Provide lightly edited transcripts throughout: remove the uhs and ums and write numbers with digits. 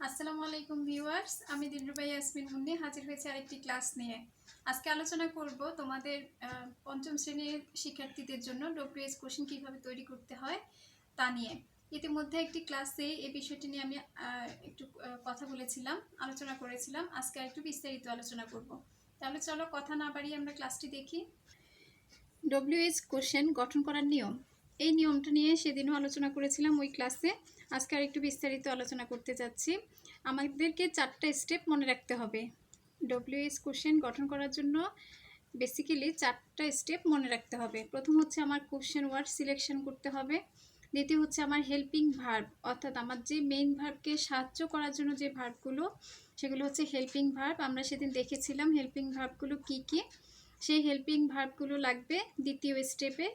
আসসালামু আলাইকুম ভিউয়ার্স, আমি দিলরুবা ইয়াসমিন মুন্নি হাজির হয়েছে আরেকটি ক্লাস নিয়ে। আজকে আলোচনা করব তোমাদের পঞ্চম শ্রেণীর শিক্ষার্থীদের জন্য ডব্লিউএস কোশ্চেন কীভাবে তৈরি করতে হয় তা নিয়ে। ইতিমধ্যে একটি ক্লাসে এই বিষয়টি নিয়ে আমি একটু কথা বলেছিলাম, আলোচনা করেছিলাম। আজকে একটু বিস্তারিত আলোচনা করব। তাহলে চলো কথা না বাড়িয়ে আমরা ক্লাসটি দেখি। ডব্লিউএস কোশ্চেন গঠন করার নিয়ম, এই নিয়মটা নিয়ে সেদিনও আলোচনা করেছিলাম ওই ক্লাসে। আজকে আর একটু বিস্তারিত আলোচনা করতে যাচ্ছি। আমাদেরকে 4টা স্টেপ মনে রাখতে হবে। ডব্লিউএস কোশ্চেন গঠন করার জন্য বেসিক্যালি 4টা স্টেপ মনে রাখতে হবে। প্রথম হচ্ছে আমার কোশ্চেন ওয়ার্ড সিলেকশন করতে হবে। দ্বিতীয় হচ্ছে আমার হেল্পিং ভার্ব, অর্থাৎ আমার যে মেইন ভার্বকে সাহায্য করার জন্য যে ভার্বগুলো, সেগুলো হচ্ছে হেল্পিং ভার্ব। আমরা সেদিন দেখেছিলাম হেল্পিং ভার্বগুলো কী কী। সেই হেল্পিং ভার্বগুলো লাগবে দ্বিতীয় স্টেপে।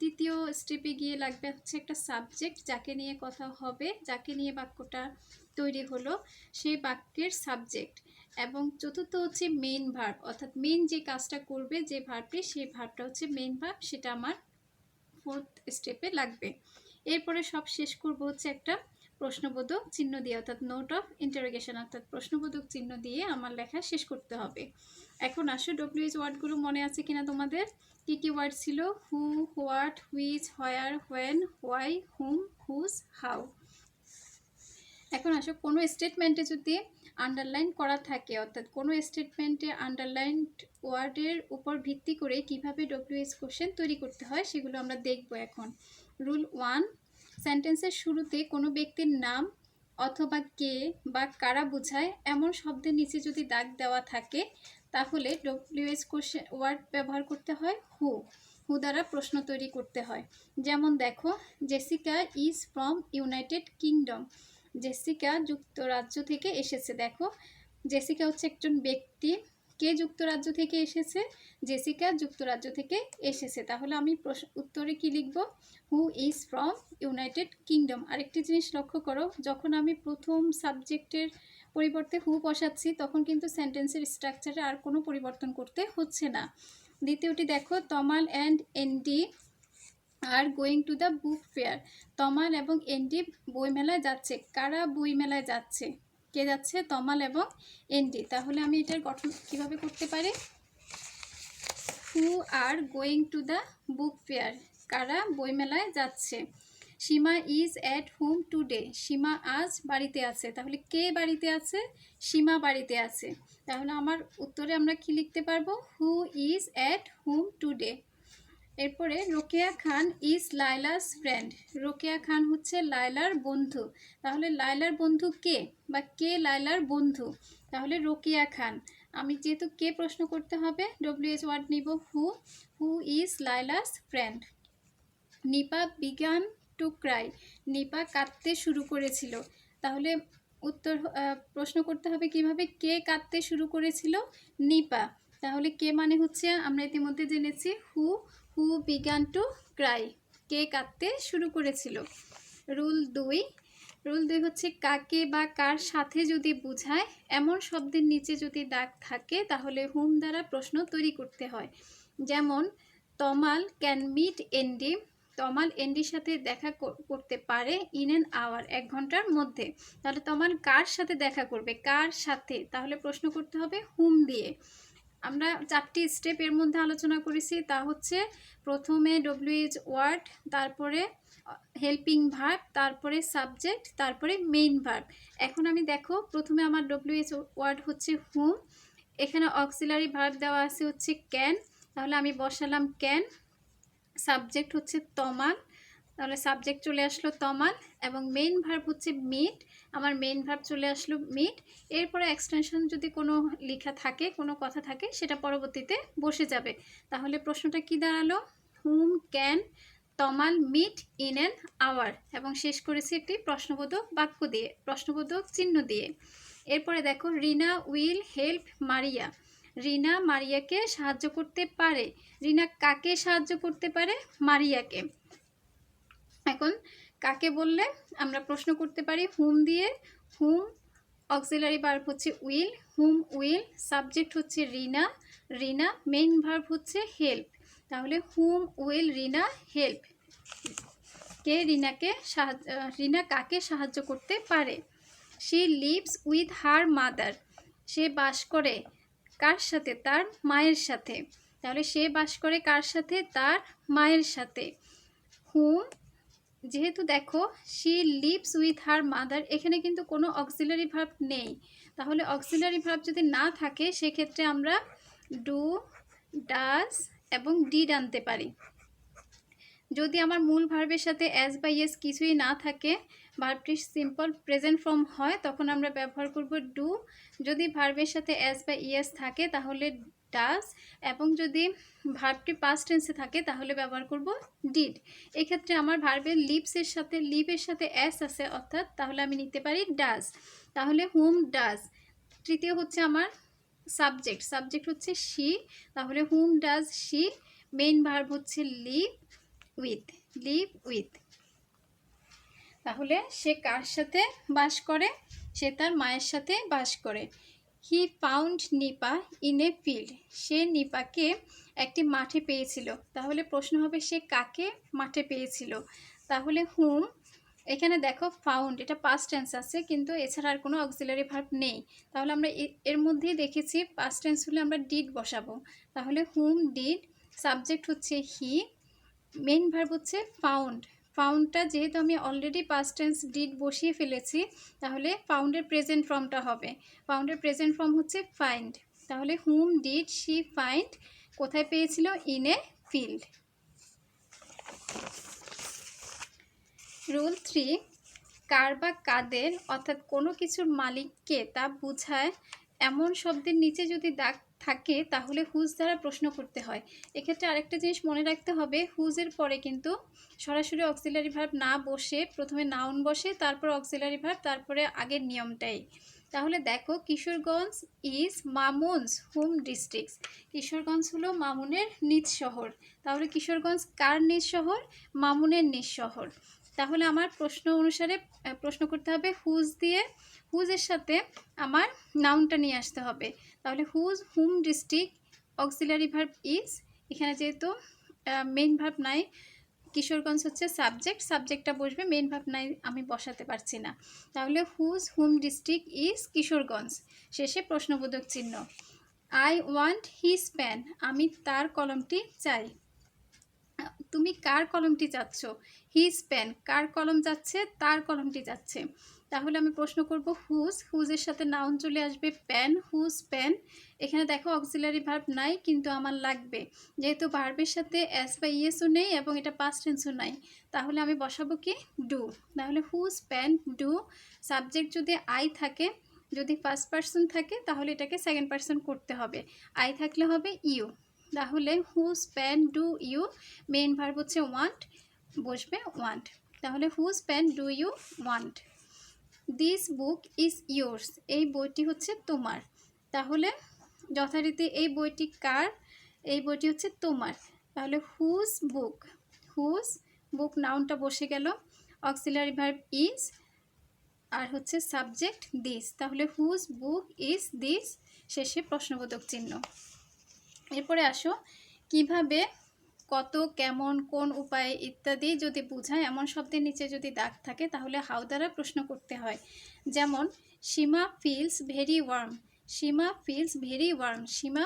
তৃতীয় স্টেপে গিয়ে লাগবে হচ্ছে একটা সাবজেক্ট, যাকে নিয়ে কথা হবে, যাকে নিয়ে বাক্যটা তৈরি হলো সেই বাক্যের সাবজেক্ট। এবং চতুর্থ হচ্ছে মেইন ভার্ব, অর্থাৎ মেইন যে কাজটা করবে যে ভার্বটি, সেই ভার্বটা হচ্ছে মেইন ভার্ব, সেটা আমার ফোর্থ স্টেপে লাগবে। এরপরে সব শেষ করব হচ্ছে একটা প্রশ্নবোধক চিহ্ন দিয়ে, অর্থাৎ নোট অফ ইন্টারোগেশন, অর্থাৎ প্রশ্নবোধক চিহ্ন দিয়ে আমার লেখা শেষ করতে হবে। এখন আসো ডব্লিউএইচ ওয়ার্ডগুলো মনে আছে কিনা তোমাদের? কী কী ওয়ার্ড ছিল? Who, what, which, where, when, why, whom, whose, how. এখন আসো কোনো স্টেটমেন্টে যদি আন্ডারলাইন করা থাকে, অর্থাৎ কোনো স্টেটমেন্টে আন্ডারলাইন ওয়ার্ডের উপর ভিত্তি করে কিভাবে ডব্লিউএইচ কোশ্চেন তৈরি করতে হয় সেগুলো আমরা দেখব এখন। রুল 1, সেন্টেন্সের শুরুতে কোনো ব্যক্তির নাম অথবা কে বা কারা বোঝায় এমন শব্দের নিচে যদি দাগ দেওয়া থাকে তাহলে ডব্লিউএইচ কোশ্চেন ওয়ার্ড ব্যবহার করতে হয় হু। হু দ্বারা প্রশ্ন তৈরি করতে হয়। যেমন দেখো, Jessica is from United kingdom. Jessica যুক্তরাজ্য থেকে এসেছে। দেখো, জেসিকা হচ্ছে একজন ব্যক্তি। কে যুক্তরাজ্য থেকে এসেছে? জেসিকা যুক্তরাজ্য থেকে এসেছে। তাহলে আমি উত্তরে কি লিখব? Who is from United kingdom. আরেকটি জিনিস লক্ষ্য করো, যখন আমি প্রথম সাবজেক্টের পরিবর্তে হু বসাচ্ছি তখন কিন্তু সেন্টেন্সের স্ট্রাকচারে আর কোনো পরিবর্তন করতে হচ্ছে না। দ্বিতীয়টি দেখো, Tamal and Andy are going to the book fair. Tamal এবং এনডি বইমেলায় যাচ্ছে। কারা বইমেলায় যাচ্ছে? কে যাচ্ছে? তমাল এবং এনডি। তাহলে আমি এটার গঠন কিভাবে করতে পারি? Who are going to the book fair, কারা বইমেলায় যাচ্ছে। Seema is at home today. Seema আজ বাড়িতে আছে। তাহলে কে বাড়িতে আছে? সীমা বাড়িতে আছে। তাহলে আমার উত্তরে আমরা কি লিখতে পারবো? Who is at home today. এরপরে রোকেয়া খান ইজ লাইলাস ফ্রেন্ড। রোকেয়া খান হচ্ছে লাইলার বন্ধু। তাহলে লাইলার বন্ধু কে, বা কে লাইলার বন্ধু? তাহলে রোকেয়া খান। আমি যেহেতু কে প্রশ্ন করতে হবে, ডব্লিউএইচ ওয়ার্ড নিব who. Who is Laila's friend. Nipa began to cry. Nipa কাঁদতে শুরু করেছিল। তাহলে উত্তর প্রশ্ন করতে হবে কিভাবে? কে কাঁদতে শুরু করেছিল? নিপা। তাহলে কে মানে হচ্ছে আমরা ইতিমধ্যে জেনেছি হু। হু বিগান টু ক্রাই, কে কাঁদতে শুরু করেছিল। রুল 2 হচ্ছে কাকে বা কার সাথে যদি বোঝায় এমন শব্দের নিচে যদি দাগ থাকে তাহলে হুম দ্বারা প্রশ্ন তৈরি করতে হয়। যেমন তমাল ক্যান মিট এনডি। তমাল এনডির সাথে দেখা করতে পারে ইন অ্যান আওয়ার, 1 ঘন্টার মধ্যে। তাহলে তমাল কার সাথে দেখা করবে? কার সাথে? তাহলে প্রশ্ন করতে হবে হুম দিয়ে। আমরা 4টি স্টেপ এর মধ্যে আলোচনা করেছি, তা হচ্ছে প্রথমে ডব্লিউএইচ ওয়ার্ড, তারপরে হেল্পিং ভার্ব, তারপরে সাবজেক্ট, তারপরে মেইন ভার্ব। এখন আমি দেখো, প্রথমে আমার ডব্লিউএইচ ওয়ার্ড হচ্ছে হুম। এখানে অক্সিলারি ভার্ব দেওয়া আছে হচ্ছে ক্যান। তাহলে আমি বসালাম ক্যান। সাবজেক্ট হচ্ছে তমাল, তাহলে সাবজেক্ট চলে আসলো তমাল। এবং মেইন ভার্ব হচ্ছে মিট, আমার মেইন ভার্ব চলে আসলো মিট। এরপরে এক্সটেনশন যদি কোনো লেখা থাকে, কোনো কথা থাকে, সেটা পরবর্তীতে বসে যাবে। তাহলে প্রশ্নটা কি দাঁড়ালো? Hmm can Tamal meet in an hour. এবং শেষ করেছি একটি প্রশ্নবোধক বাক্য দিয়ে, প্রশ্নবোধক চিহ্ন দিয়ে। এরপরে দেখো, রিনা উইল হেল্প মারিয়া। রিনা মারিয়াকে সাহায্য করতে পারে। রিনা কাকে সাহায্য করতে পারে? মারিয়াকে। এখন কাকে বললে আমরা প্রশ্ন করতে পারি হুম দিয়ে। হুম অক্সিলারি ভার্ব হচ্ছে উইল, হুম উইল। সাবজেক্ট হচ্ছে রিনা, রিনা। মেইন ভার্ব হচ্ছে হেল্প। তাহলে হুম উইল রিনা হেল্প, কে রিনাকে রিনা কাকে সাহায্য করতে পারে। She lives with her mother, সে বাস করে কার সাথে? তার মায়ের সাথে। তাহলে সে বাস করে কার সাথে? তার মায়ের সাথে। হুম, যেহেতু দেখো she lives with her mother, এখানে কিন্তু কোনো অক্সিলারি ভার্ব নেই। তাহলে অক্সিলারি ভার্ব যদি না থাকে সেক্ষেত্রে আমরা ডু, ডাজ এবং ডিড আনতে পারি। যদি আমার মূল ভার্বের সাথে অ্যাজ বা ইয়েস কিছুই না থাকে, ভার্বটি সিম্পল প্রেজেন্ট ফর্ম হয়, তখন আমরা ব্যবহার করব ডু। যদি ভার্বের সাথে অ্যাজ বা ইয়েস থাকে তাহলে ডাজ, এবং যদি ভার্বটি পাস্ট টেন্সে থাকে তাহলে ব্যবহার করব ডিড। এক্ষেত্রে আমার ভার্বের লিভের সাথে অ্যাস আছে, অর্থাৎ তাহলে আমি নিতে পারি ডাজ। তাহলে হুম ডাজ। তৃতীয় হচ্ছে আমার সাবজেক্ট হচ্ছে শি, তাহলে হুম ডাজ শি। মেইন ভার্ব হচ্ছে লিভ উইথ। তাহলে সে কার সাথে বাস করে? সে তার মায়ের সাথে বাস করে। He found Nipa in a field, সে নিপাকে একটি মাঠে পেয়েছিল। তাহলে প্রশ্ন হবে সে কাকে মাঠে পেয়েছিল? তাহলে হুম, এখানে দেখো ফাউন্ড, এটা পাস্ট টেন্স আছে কিন্তু এছাড়া আর কোনো অক্সিলারি ভার্ব নেই। তাহলে আমরা এর মধ্যেই দেখেছি পাস্ট টেন্স হলে আমরা ডিড বসাবো। তাহলে হুম ডিড, সাবজেক্ট হচ্ছে হি, মেইন ভার্ব হচ্ছে ফাউন্ডটা যেহেতু আমি অলরেডি পাস্ট টেন্স ডিড বসিয়ে ফেলেছি, তাহলে ফাউন্ডের প্রেজেন্ট ফর্মটা হবে। ফাউন্ডের প্রেজেন্ট ফর্ম হচ্ছে ফাইন্ড। তাহলে হুম ডিড শি ফাইন্ড, কোথায় পেয়েছিল? In a field. রুল 3, কার বা কাদের অর্থাৎ কোনো কিছুর মালিককে তা বোঝায় এমন শব্দের নিচে যদি দাগ থাকে তাহলে হুজ দ্বারা প্রশ্ন করতে হয়। এক্ষেত্রে আরেকটা জিনিস মনে রাখতে হবে, হুজের পরে কিন্তু সরাসরি অক্সিলারি ভার্ব না বসে প্রথমে নাউন বসে, তারপর অক্সিলারি ভার্ব, তারপরে আগের নিয়মটাই। তাহলে দেখো Kishoreganj is Mamun's home districts, Kishoreganj হলো মামুনের নিজ শহর। তাহলে কিশোরগঞ্জ কার নিজ শহর? মামুনের নিজ শহর। তাহলে আমার প্রশ্ন অনুসারে প্রশ্ন করতে হবে হুজ দিয়ে, হুজের সাথে আমার নাউনটা নিয়ে আসতে হবে। তাহলে হুম ডিস্ট্রিক্ট, অক্সিলারি ভার্ব ইজ, এখানে যেহেতু মেইন ভার্ব নাই, কিশোরগঞ্জ হচ্ছে সাবজেক্টটা বসবে, মেইন ভার্ব নাই, আমি বসাতে পারছি না। তাহলে হুম ডিস্ট্রিক্ট ইজ কিশোরগঞ্জ, শেষে প্রশ্নবোধক চিহ্ন। আই ওয়ান্ট হিজ পেন, আমি তার কলমটি চাই। তুমি কার কলমটি চাচ্ছ? হিজ পেন, কার কলম যাচ্ছে? তার কলমটি যাচ্ছে। তাহলে আমি প্রশ্ন করব হুজের সাথে নাউন চলে আসবে পেন, হুজ পেন। এখানে দেখো অক্সিলারি ভার্ব নাই কিন্তু আমার লাগবে, যেহেতু ভার্বের সাথে এস বা ইয়েসও নেই এবং এটা পাস্ট টেন্সও নাই, তাহলে আমি বসাবো কি? ডু। তাহলে হুজ পেন ডু, সাবজেক্ট যদি আই থাকে, যদি ফার্স্ট পারসন থাকে তাহলে এটাকে সেকেন্ড পারসন করতে হবে, আই থাকলে হবে ইউ। তাহলে whose pen do you, main verb হচ্ছে ওয়ান্ট, বসবে ওয়ান্ট। তাহলে whose pen do you want. This book is yours, এই বইটি হচ্ছে তোমার। তাহলে যথারীতি এই বইটি কার? এই বইটি হচ্ছে তোমার। তাহলে হুজ বুক নাউনটা বসে গেল, অক্সিলারি ভার্ব ইজ, আর হচ্ছে সাবজেক্ট দিস। তাহলে হুজ বুক ইজ দিস, শেষে প্রশ্নবোধক চিহ্ন। এরপরে আসো কিভাবে, কত, কেমন, কোন উপায়ে ইত্যাদি যদি বোঝায় এমন শব্দের নিচে যদি দাগ থাকে তাহলে হাউ দ্বারা প্রশ্ন করতে হয়। যেমন সীমা ফিলস ভেরি ওয়ার্ম, সীমা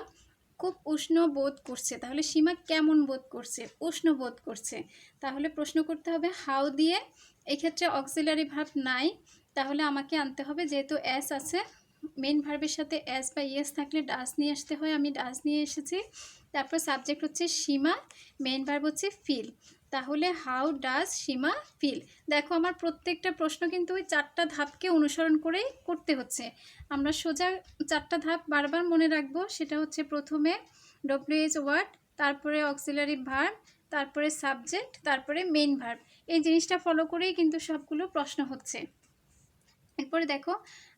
খুব উষ্ণ বোধ করছে। তাহলে সীমা কেমন বোধ করছে? উষ্ণ বোধ করছে। তাহলে প্রশ্ন করতে হবে হাউ দিয়ে। এক্ষেত্রে অক্সিলারি ভার্ব নাই, তাহলে আমাকে আনতে হবে, যেহেতু এস আছে, মেইন ভার্বের সাথে এস বা ইয়েস থাকলে ডাস নিয়ে আসতে হয়, আমি ডাস নিয়ে এসেছি। তারপর সাবজেক্ট হচ্ছে সীমা, মেইন ভার্ব হচ্ছে ফিল। তাহলে হাউ ডাজ সীমা ফিল। দেখো আমার প্রত্যেকটা প্রশ্ন কিন্তু ওই 4টা ধাপকে অনুসরণ করেই করতে হচ্ছে। আমরা সোজা 4টা ধাপ বারবার মনে রাখবো, সেটা হচ্ছে প্রথমে ডব্লিউএইচ ওয়ার্ড, তারপরে অক্সিলারি ভার্ব, তারপরে সাবজেক্ট, তারপরে মেইন ভার্ব। এই জিনিসটা ফলো করেই কিন্তু সবগুলো প্রশ্ন হচ্ছে। এরপরে দেখো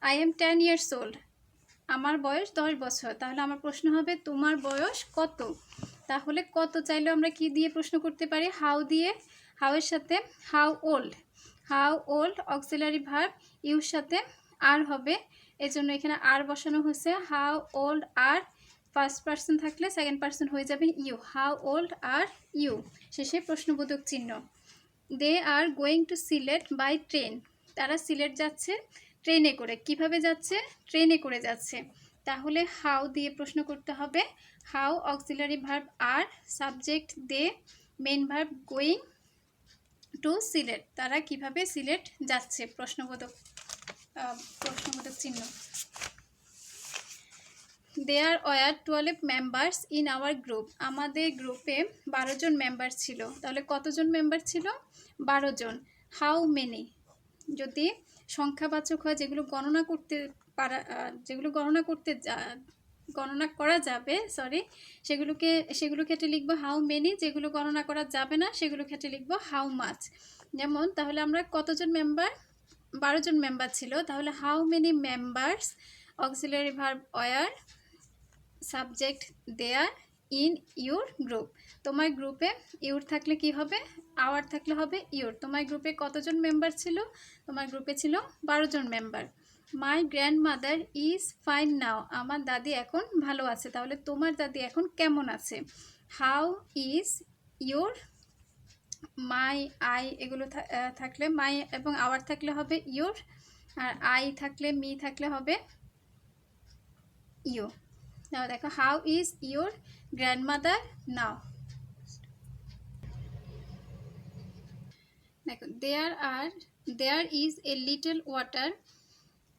আই এম 10 years old, আমার বয়স 10 বছর। তাহলে আমার প্রশ্ন হবে তোমার বয়স কত? তাহলে কত চাইলেও আমরা কি দিয়ে প্রশ্ন করতে পারি? হাউ দিয়ে। হাউয়ের সাথে how old auxiliary verb, your সাথে আর হবে, এজন্য এখানে আর বসানো হয়েছে। How old are, first person থাকলে সেকেন্ড পারসন হয়ে যাবে you, how old are you, শেষে প্রশ্নবোধক চিহ্ন। They are going to Sylhet by train, তারা সিলেট যাচ্ছে ট্রেনে করে। কিভাবে যাচ্ছে? ট্রেনে করে যাচ্ছে। তাহলে হাউ দিয়ে প্রশ্ন করতে হবে। How auxiliary verb are, subject they, main verb going to Sylhet. তারা কিভাবে সিলেট যাচ্ছে? প্রশ্নবোধক চিহ্ন। There were 12 members in our group. আমাদের গ্রুপে 12 জন মেম্বার ছিল। তাহলে কতজন মেম্বার ছিল? 12 জন। হাউ মেনি যদি সংখ্যাবাচক হয়, যেগুলো গণনা করতে পারা, যেগুলো গণনা করা যাবে, সেগুলো ক্ষেত্রে লিখবো হাউ মেনি। যেগুলো গণনা করা যাবে না সেগুলো ক্ষেত্রে লিখবো হাউ মাচ। যেমন তাহলে আমরা কতজন মেম্বার? 12 জন মেম্বার ছিল। তাহলে how many members, auxiliary verb were, subject there, in your group. তোমার গ্রুপে ইউর থাকলে কি হবে? আওয়ার থাকলে হবে ইউর। তোমার গ্রুপে কতজন মেম্বার ছিল? তোমার গ্রুপে ছিল 12 জন member. My grandmother is fine now. আমার দাদি এখন ভালো আছে। তাহলে তোমার দাদি এখন কেমন আছে? How is your, my, I এগুলো থাকলে, মাই এবং আওয়ার থাকলে হবে ইউর, আর আই থাকলে, মি থাকলে হবে ইউ। নাও দেখো, how is your grandmother now. দেখো, there is a little water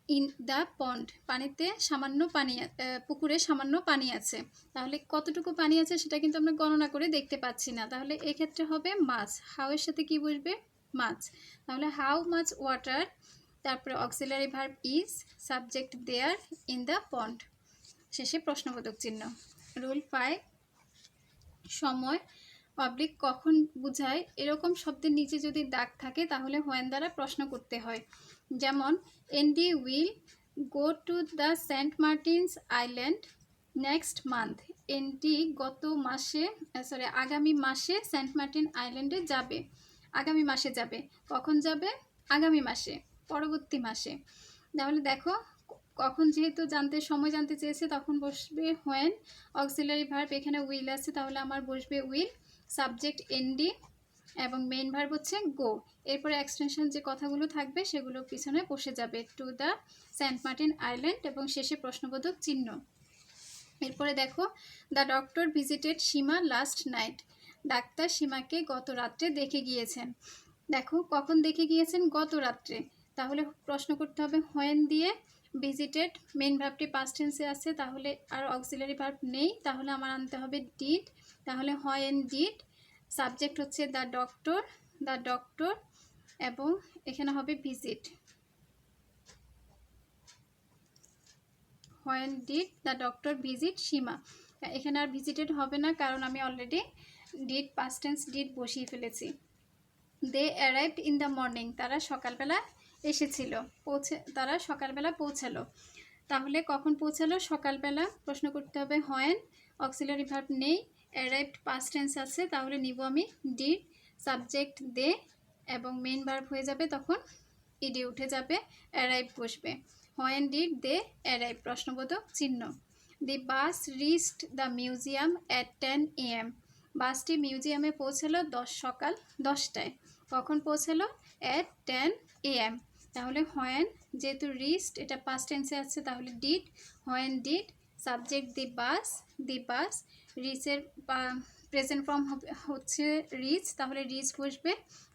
in the pond. পানিতে সামান্য পানি, পুকুরে সামান্য পানি আছে। তাহলে কতটুকু পানি আছে সেটা কিন্তু আমরা গণনা করে দেখতে পাচ্ছি না। তাহলে এক্ষেত্রে হবে মাছ। হাউ এর সাথে কি বসবে? মাছ। তাহলে হাউ মাছ ওয়াটার, তারপরে auxiliary verb is, subject there, in the pond, শেষে প্রশ্নবোধক চিহ্ন। রুল 5, সময় পাবলিক কখন বোঝায়? এরকম শব্দের নিচে যদি দাগ থাকে তাহলে হোয়েন দ্বারা প্রশ্ন করতে হয়। যেমন Andy will go to the Saint Martin's island next month. Andy আগামী মাসে সেন্ট মার্টিন আইল্যান্ডে যাবে। আগামী মাসে যাবে। কখন যাবে? আগামী মাসে, পরবর্তী মাসে। তাহলে দেখো, কখন যেহেতু সময় জানতে চেয়েছে তখন বসবে হোয়েন, অক্সিলারি ভার্ব এখানে উইল আছে, তাহলে আমার বসবে উইল, সাবজেক্ট এনডি এবং মেইন ভার্ব হচ্ছে গো। এরপরে এক্সটেনশন যে কথাগুলো থাকবে সেগুলো পিছনে বসে যাবে, to the Saint Martin island, এবং শেষে প্রশ্নবোধক চিহ্ন। এরপরে দেখো, the doctor visited Seema last night. ডাক্তার সীমাকে গত রাত্রে দেখে গিয়েছেন। দেখো, কখন দেখে গিয়েছেন? গত রাত্রে। তাহলে প্রশ্ন করতে হবে হোয়েন দিয়ে। ভিজিটেড মেইন ভার্বটি পাস্ট টেন্সে আছে, তাহলে আর অক্সিলারি ভার্ব নেই, তাহলে আমার আনতে হবে ডিড। তাহলে হোয়েন ডিড, সাবজেক্ট হচ্ছে দ্য ডক্টর, এবং এখানে হবে visit. When did the doctor visit Seema. এখানে আর ভিজিটেড হবে না, কারণ আমি already did past tense did বসিয়ে ফেলেছি। They arrived in the morning. তারা সকালবেলা এসেছিল, তারা সকালবেলা পৌঁছালো। তাহলে কখন পৌঁছালো? সকালবেলা। প্রশ্ন করতে হবে হোয়েন, অক্সিলারি ভার্ব নেই, অ্যারাইভড পাস্ট টেন্স আছে, তাহলে নিব আমি ডিড, সাবজেক্ট দে, এবং মেইন ভার্ব হয়ে যাবে তখন ইডি উঠে যাবে, অ্যারাইভ বসবে। হোয়েন ডিড দে অ্যারাইভ, প্রশ্নবোধক চিহ্ন। The bus reached the museum at 10 AM। বাসটি মিউজিয়ামে পৌঁছালো সকাল 10টায়। কখন পৌঁছালো? At 10 AM। তাহলে হোয়েন, যেহেতু রিচড এটা পাস্ট টেন্সে আছে, তাহলে did, when did, subject the bus, রিচের প্রেজেন্ট ফর্ম হচ্ছে রিচ, তাহলে রিচ বসবে।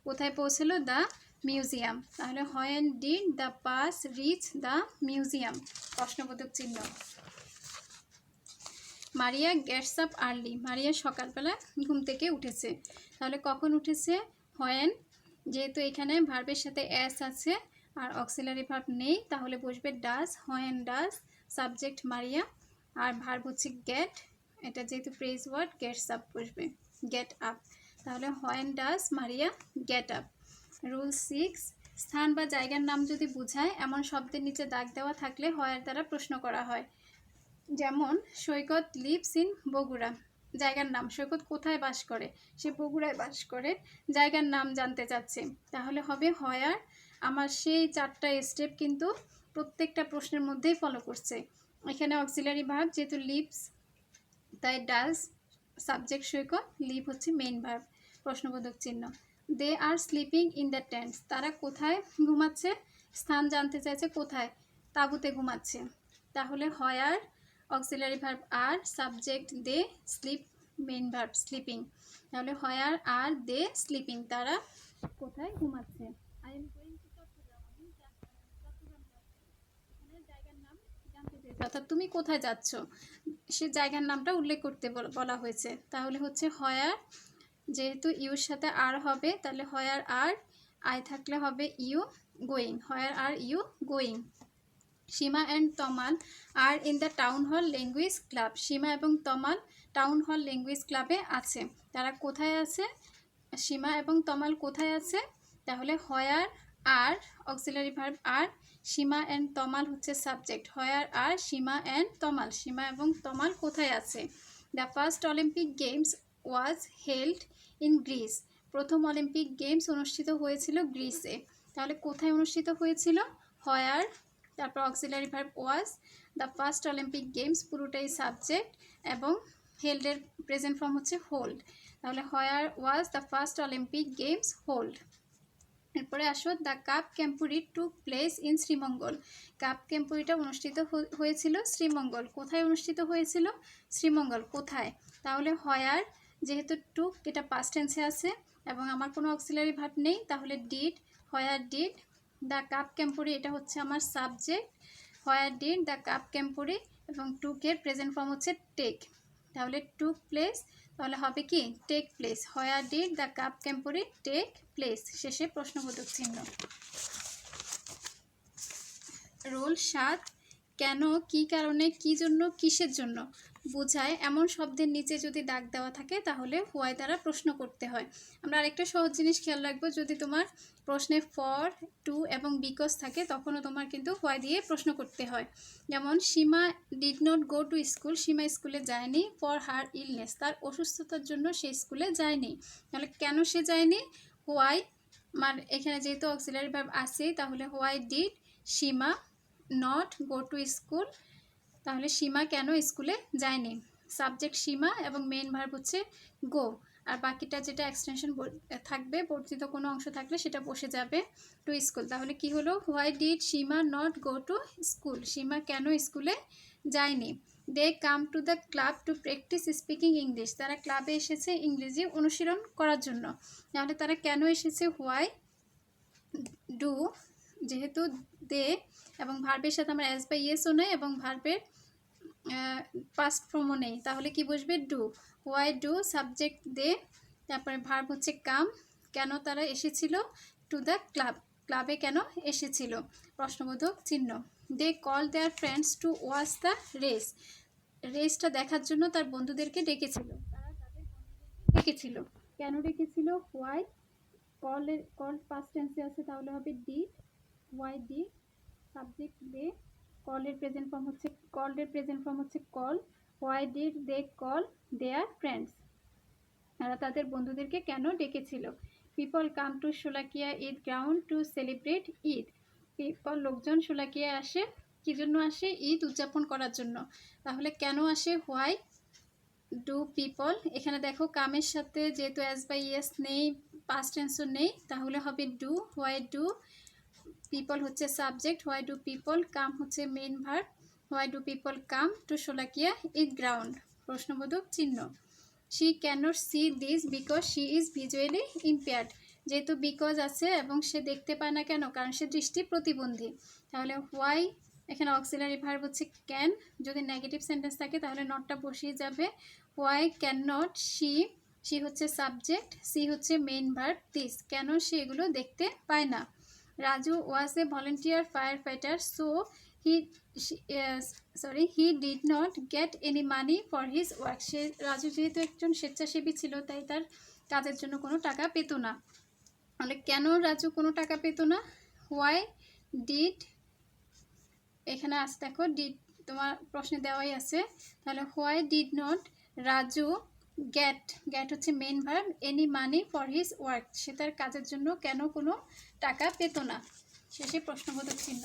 কোথায় পৌঁছালো? The museum. তাহলে when did the bus reach the museum, প্রশ্নবোধক চিহ্ন। Maria gets up early. Maria সকালবেলা ঘুম থেকে উঠেছে। তাহলে কখন উঠেছে? হোয়েন, যেহেতু এখানে ভার্বের সাথে এস আছে আর অক্সিলারি ভার্ব নেই, তাহলে বসবে does, when does, subject Maria, আর ভার্ব হচ্ছে গেট, এটা যেহেতু প্রেজ ওয়ার্ড, গেটস আপ বসবে, গেট আপ। তাহলে when does Maria get up. Rule 6, স্থান বা জায়গার নাম যদি বোঝায় এমন শব্দের নিচে দাগ দেওয়া থাকলে হোয়ার দ্বারা প্রশ্ন করা হয়। যেমন সৈকত লিভস ইন বগুড়া, জায়গার নাম। সৈকত কোথায় বাস করে? সে বগুড়ায় বাস করে। জায়গার নাম জানতে চাচ্ছে, তাহলে হবে হোয়ার। আমার সেই 4টা স্টেপ কিন্তু প্রত্যেকটা প্রশ্নের মধ্যেই ফলো করছে। এখানে অক্সিলারি ভার্ব, যেহেতু লিভস তাই ডাজ, সাবজেক্ট সৈকত, লিভ হচ্ছে মেইন ভার্ব, প্রশ্নবোধক চিহ্ন। They are sleeping in the tents. তারা কোথায় ঘুমাচ্ছে? স্থান জানতে চাইছে কোথায়, তাঁবুতে ঘুমাচ্ছে। তাহলে where auxiliary verb are, subject they, sleep main verb sleeping. তাহলে হোয়ার আর দে স্লিপিং, তারা কোথায় ঘুমাচ্ছে। I am going to Chattogram, আমি চট্টগ্রাম যাচ্ছি। এখানে জায়গার নাম জানতে চেয়েছে, অর্থাৎ তুমি কোথায় যাচ্ছ সে জায়গার নামটা উল্লেখ করতে বলা হয়েছে। তাহলে হচ্ছে হোয়ার, যেহেতু ইউর সাথে আর হবে তাহলে হোয়ার আর, আই থাকলে হবে you, going, where are you going. Seema and Tamal are in the town hall language club, Seema এবং তমাল টাউন হল ল্যাঙ্গুয়েজ ক্লাবে আছে। তারা কোথায় আছে, সীমা এবং তমাল কোথায় আছে, তাহলে where are auxiliary verb are, Seema and Tamal হচ্ছে subject, where R Seema and তমাল, সীমা এবং তমাল কোথায় আছে। The first Olympic games was held in Greece, প্রথম অলিম্পিক গেমস অনুষ্ঠিত হয়েছিল গ্রিসে। তাহলে কোথায় অনুষ্ঠিত হয়েছিল, হোয়ার, তারপর auxiliary verb was, the first Olympic games পুরোটাই সাবজেক্ট, এবং হেল্ডের প্রেজেন্ট ফর্ম হচ্ছে হোল্ড। তাহলে where was the first Olympic games hold. এরপরে আসো, the cup camporee took place in Sreemangal, cup ক্যাম্পুরিটা অনুষ্ঠিত হয়েছিল শ্রীমঙ্গল। কোথায় অনুষ্ঠিত হয়েছিল, শ্রীমঙ্গল। কোথায়, তাহলে হোয়ার, যেহেতু টুক এটা পাস্ট টেন্সে আছে এবং আমার কোনো অক্সিলারি ভার্ব নেই, তাহলে did, where did the cup camporee, এটা হচ্ছে আমার subject, where did the cup camporee, এবং টুকের প্রেজেন্ট ফর্ম হচ্ছে টেক। তাহলে টুক প্লেস, তাহলে হবে কি take place, where did the cup camporee take place, শেষে প্রশ্নবোধক চিহ্ন। রুল 7, কেন, কি কারণে, কি জন্য, কিসের জন্য বোঝায় এমন শব্দের নিচে যদি দাগ দেওয়া থাকে তাহলে হোয়াই দ্বারা প্রশ্ন করতে হয়। আমরা আরেকটা সহজ জিনিস খেয়াল রাখবো, যদি তোমার প্রশ্নে ফর, টু এবং বিকজ থাকে তখনও তোমার কিন্তু হোয়াই দিয়ে প্রশ্ন করতে হয়। যেমন Seema did not go to school, Seema স্কুলে যায়নি, ফর হার ইলনেস, তার অসুস্থতার জন্য সে স্কুলে যায়নি। তাহলে কেন সে যায়নি, হোয়াই, মানে এখানে যেহেতু অক্সিলারি ভার্ব আছে তাহলে why did Seema not go to school, তাহলে সীমা কেন স্কুলে যায়নি, সাবজেক্ট সীমা এবং মেইন ভার্ব হচ্ছে গো, আর বাকিটা যেটা এক্সটেনশন থাকবে, বর্ধিত কোনো অংশ থাকলে সেটা বসে যাবে টু স্কুল। তাহলে কি হলো, why did Seema not go to school, Seema কেন স্কুলে যায়নি। They come to the club to practise speaking English, তারা ক্লাবে এসেছে ইংরেজি অনুশীলন করার জন্য। তাহলে তারা কেন এসেছে, হোয়াই ডু, যেহেতু দে এবং ভার্বের সাথে আমার অ্যাজ বা ইয়েসও নেই এবং ভার্বের পাস্ট ফর্মও নেই, তাহলে কি বসবে, do, why do subject they, তারপরে ভার্ব হচ্ছে কাম, কেন তারা এসেছিল, টু দ্য ক্লাব, ক্লাবে কেন এসেছিল, প্রশ্নবোধক চিহ্ন। They call their friends to watch the race, রেসটা দেখার জন্য তার বন্ধুদেরকে ডেকেছিল, তারা তাদের বন্ধুদেরকে ডেকেছিল, কেন ডেকেছিল, হোয়াই, কল পাস্ট টেন্সে আছে তাহলে হবে did, why did subject they, কলের প্রেজেন্ট ফর্ম হচ্ছে call, why did they call their friends, তারা তাদের বন্ধুদেরকে কেন ডেকেছিল। People come to Sholakia Eid ground to celebrate Eid, people লোকজন শোলাকিয়া আসে, কি জন্য আসে, ঈদ উদযাপন করার জন্য। তাহলে কেন আসে, হোয়াই ডু পিপল, এখানে দেখো কামের সাথে যেহেতু অ্যাজ বাই ইয়েস নেই, পাস্ট টেন্সও নেই, তাহলে হবে ডু, হোয়াই ডু পিপল হচ্ছে subject, why do people come হচ্ছে main verb, why do people come to Sholakia Eid ground, প্রশ্নবোধক চিহ্ন। She cannot see this because she is visually impaired, যেহেতু বিকজ আছে এবং সে দেখতে পায় না কেন, কারণ সে দৃষ্টি প্রতিবন্ধী। তাহলে হোয়াই, এখানে অক্সিলারি ভার্ব হচ্ছে ক্যান, যদি নেগেটিভ সেন্টেন্স থাকে তাহলে নটটা বসিয়ে যাবে, why can not she, she হচ্ছে সাবজেক্ট, সি হচ্ছে মেইন ভার্ব দিস, কেন সে এগুলো দেখতে পায় না। Raju was a volunteer firefighter so he did not get any money for his work, সে রাজু যেহেতু একজন স্বেচ্ছাসেবী ছিল তাই তার কাজের জন্য কোনো টাকা পেত না। তাহলে কেন রাজু কোনো টাকা পেত না, হোয়াই ডিড, এখানে আসতে দেখো ডিড তোমার প্রশ্নে দেওয়াই আছে, তাহলে why did not Raju get হচ্ছে main verb, any money for his work, সে তার কাজের জন্য কেন কোনো টাকা পেত না, শেষে প্রশ্নবোধক চিহ্ন।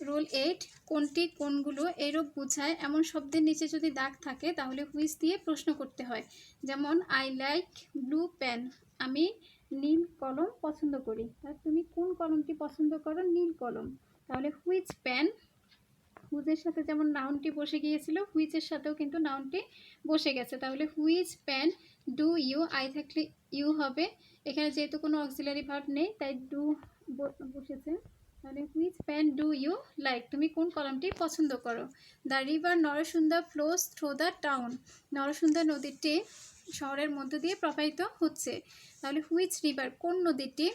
রুল 8, কোনটি কোনগুলো এরূপ বোঝায় এমন শব্দের নিচে যদি দাগ থাকে তাহলে হুইচ দিয়ে প্রশ্ন করতে হয়। যেমন আই লাইক ব্লু পেন, আমি নীল কলম পছন্দ করি। আর তুমি কোন কলমটি পছন্দ করো? নীল কলম। তাহলে হুইচ পেন, হুজের সাথে যেমন নাউনটি বসে গিয়েছিল, হুইচের সাথেও কিন্তু নাউনটি বসে গেছে। তাহলে which pen do you, I থাকলে ইউ হবে। এখানে যেহেতু কোনো অক্সিলারি ভার্ব নেই তাই ডু বসেছে। তাহলে which pen do you like, তুমি কোন কলমটি পছন্দ করো? The river Narsunda flows through the town, Narsunda নদীটি শহরের মধ্য দিয়ে প্রবাহিত হচ্ছে। তাহলে হুইচ রিভার, কোন নদীটি,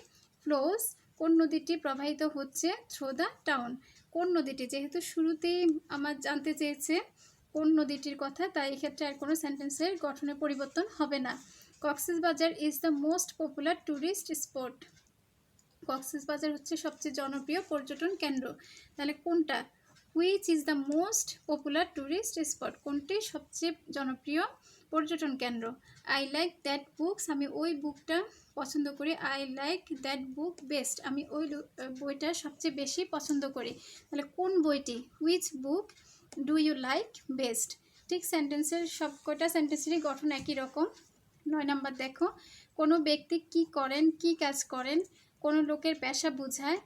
ফ্লোস, কোন নদীটি প্রবাহিত হচ্ছে, থ্রু দ্য টাউন, কোন নদীটি, যেহেতু শুরুতেই আমার জানতে চেয়েছে কোন নদীটির কথা, তাই এক্ষেত্রে আর কোনো সেন্টেন্সের গঠনে পরিবর্তন হবে না। Cox's Bazar is the most popular tourist spot, Cox's Bazar হচ্ছে সবচেয়ে জনপ্রিয় পর্যটন কেন্দ্র। তাহলে কোনটা? Which is the most popular tourist spot, কোনটি সবচেয়ে জনপ্রিয় পর্যটন কেন্দ্র। আই লাইক দ্যাট বুকস, আমি ওই বুকটা পছন্দ করি। I like that book best, আমি ওই বইটা সবচেয়ে বেশি পছন্দ করি। তাহলে কোন বইটি? Which book do you like best. ঠিক সেন্টেন্সের সবকটা সেন্টেন্সেরই গঠন একই রকম। 9 নাম্বার দেখো, কোনো ব্যক্তি কি করেন, কি কাজ করেন, কোনো লোকের পেশা বোঝায়,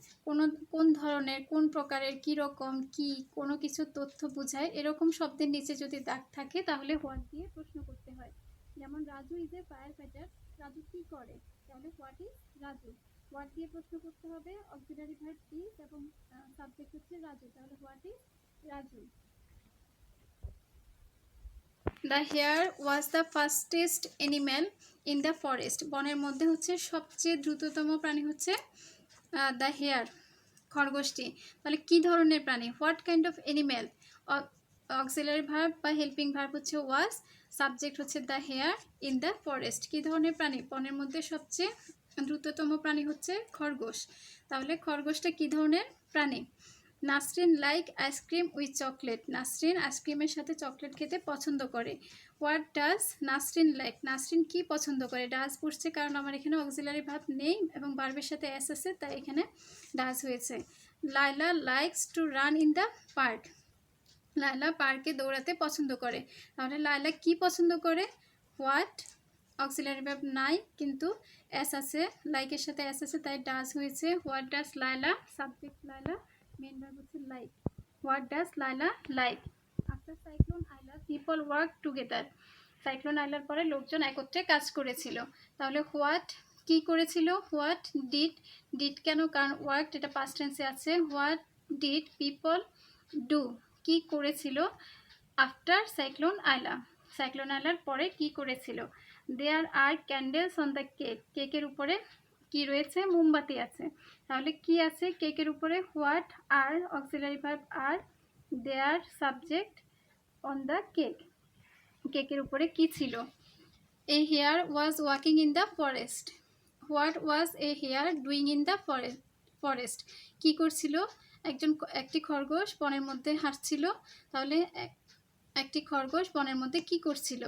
কোন ধরনের, কোন প্রকারের, কী রকম, কি, কোনো কিছু তথ্য বোঝায়, এরকম শব্দের নিচে যদি দাগ থাকে তাহলে হোয়াট দিয়ে প্রশ্ন করতে হয়। যেমন Raju is a fire fighter, Raju কি করে, তাহলে হোয়াট ইজ রাজু, হোয়াট দিয়ে প্রশ্ন করতে হবে। অক্সিলারি ভার্ব ইজ এবং সাবজেক্ট হচ্ছে রাজু, তাহলে what is Raju. The hare was the fastest animal in the forest, বনের মধ্যে হচ্ছে সবচেয়ে দ্রুততম প্রাণী হচ্ছে দ্য হেয়ার, খরগোশটি। তাহলে কি ধরনের প্রাণী? What kind of animal, auxiliary verb বা হেল্পিং ভার্ব হচ্ছে ওয়াজ, সাবজেক্ট হচ্ছে the hare in the forest. কী ধরনের প্রাণী? বনের মধ্যে সবচেয়ে দ্রুততম প্রাণী হচ্ছে খরগোশ। তাহলে খরগোশটা কী ধরনের প্রাণী? Nasrin like ice cream with chocolate, Nasrin আইসক্রিমের সাথে চকলেট খেতে পছন্দ করে। What does Nasrin like, Nasrin কি পছন্দ করে? ডাজ পড়ছে কারণ আমার এখানে অক্সিলারি ভার্ব নেই এবং ভার্বের সাথে এস আছে, তাই এখানে ডাজ হয়েছে। Laila likes to run in the park, Laila পার্কে দৌড়াতে পছন্দ করে। তাহলে লাইলা কি পছন্দ করে? হোয়াট, অক্সিলারি ভার্ব নাই কিন্তু এস আছে, লাইকের সাথে এস আছে, তাই ডাজ হয়েছে। What does Laila, subject Laila, main verb হচ্ছে like. What does Laila like. After cyclone Aila people work together, cyclone আইলার পরে লোকজন একত্রে কাজ করেছিল। তাহলে হোয়াট কি করেছিল? হোয়াট ডিড, ডিড কেন? কারণ ওয়ার্ক এটা পাস্ট টেন্সে আছে। হোয়াট ডিড পিপল ডু, কি করেছিল আফটার সাইক্লোন আইলা, সাইক্লোন আইলার পরে কি করেছিল। দেয়ার আর ক্যান্ডেলস অন দ্য কেক, কেকের উপরে কি রয়েছে? মোমবাতি আছে। তাহলে কি আছে কেকের উপরে? What are, auxiliary verb are, there subject on the cake, কেকের উপরে কি ছিল? A hare was walking in the forest, what was a hare doing in the forest, কি করছিল? একটি খরগোশ বনের মধ্যে হাঁটছিল। তাহলে একটি খরগোশ বনের মধ্যে কি করছিল?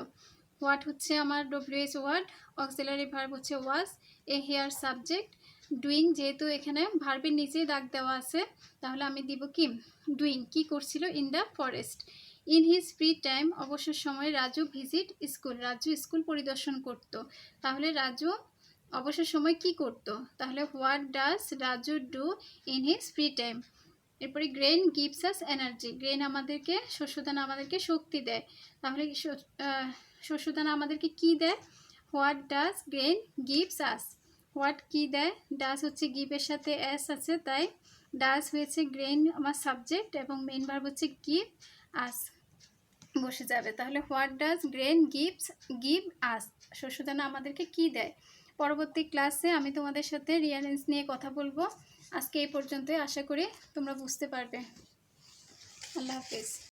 হোয়াট হচ্ছে আমার ডব্লিউএইচ ওয়ার্ড, অক্সিলারি ভার্ব হচ্ছে ওয়াজ, এ হেয়ার সাবজেক্ট, ডুইং যেহেতু এখানে ভার্বের নিচেই দাগ দেওয়া আছে তাহলে আমি দিব কি? ডুইং, কি করছিল? In the forest. In his free time, অবসর সময়ে Raju visit school, Raju school পরিদর্শন করত। তাহলে রাজু অবসর সময় কি করত? তাহলে what does Raju do in his free time. এরপরে grain gives us energy, grain আমাদেরকে, শস্যদানা আমাদেরকে শক্তি দেয়। তাহলে শস্যদানা আমাদেরকে কি দেয়? What does grain gives us, what কি দেয়? ডাজ হচ্ছে গিভের সাথে এস আছে, তাই ডাজ হয়েছে গ্রেন আমার সাবজেক্ট এবং মেইন ভার্ব হচ্ছে গিভ আস বসে যাবে। তাহলে what does grain give us, শস্যদানা আমাদেরকে কি দেয়। পরবর্তী ক্লাসে আমি তোমাদের সাথে রিয়ারেঞ্জ নিয়ে কথা বলবো। আজকে এই পর্যন্তই, আশা করি তোমরা বুঝতে পারবে। আল্লাহ হাফেজ।